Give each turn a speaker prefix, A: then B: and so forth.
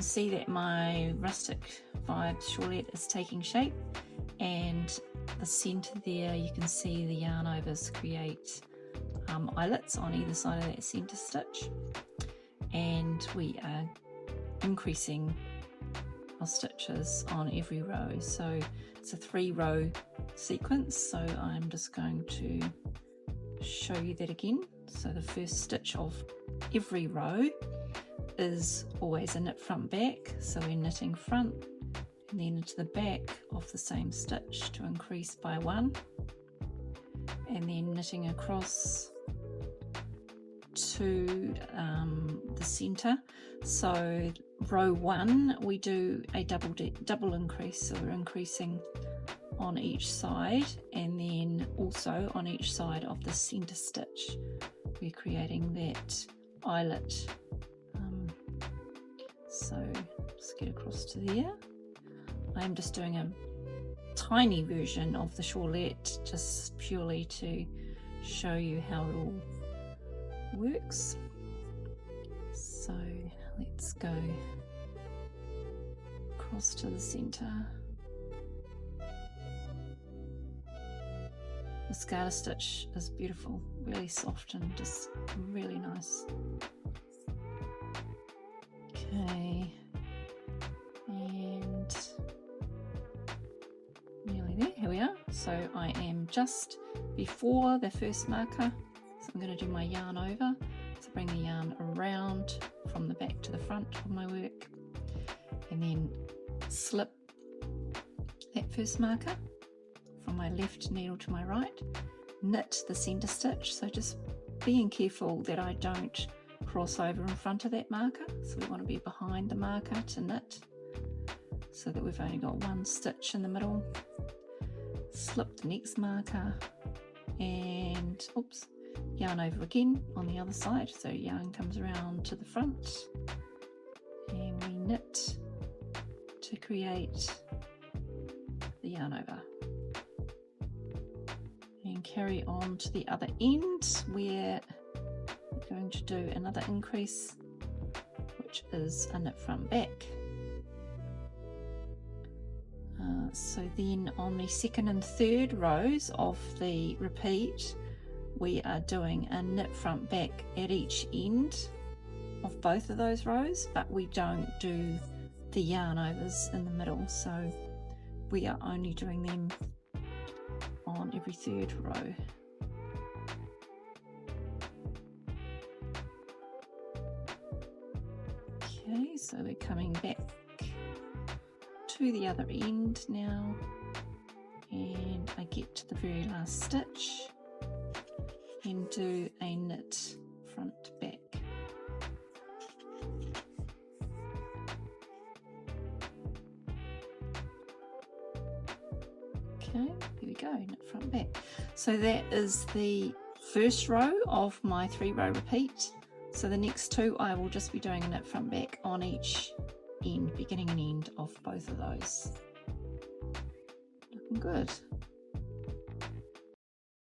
A: see that my Rustic Vibes Shawlette is taking shape, and the centre there you can see the yarn overs create eyelets on either side of that centre stitch, and we are increasing our stitches on every row. So it's a 3-row sequence, so I'm just going to show you that again. So the first stitch of every row is always a knit front back, so we're knitting front and then into the back of the same stitch to increase by 1, and then knitting across to the centre. So row 1 we do a double increase, so we're increasing on each side, and then also on each side of the centre stitch we're creating that eyelet. So just get across to there. I'm just doing a tiny version of the Shawlette just purely to show you how it all works. So let's go across to the centre. The scatter stitch is beautiful, really soft and just really nice. Okay, and nearly there, here we are. So I am just before the first marker, so I'm going to do my yarn over. So bring the yarn around from the back to the front of my work, and then slip that first marker from my left needle to my right, knit the centre stitch, so just being careful that I don't cross over in front of that marker, so we want to be behind the marker to knit, so that we've only got one stitch in the middle. Slip the next marker and oops, yarn over again on the other side, so yarn comes around to the front and we knit to create the yarn over, and carry on to the other end where we're going to do another increase, which is a knit front back. So then on the second and third rows of the repeat, we are doing a knit front back at each end of both of those rows, but we don't do the yarn overs in the middle, so we are only doing them on every third row. Okay, so we're coming back to the other end now, and I get to the very last stitch and do a knit front back. Okay, here we go, knit front back. So that is the first row of my 3-row repeat. So the next two I will just be doing a knit front back on each end, beginning and end of both of those. Looking good.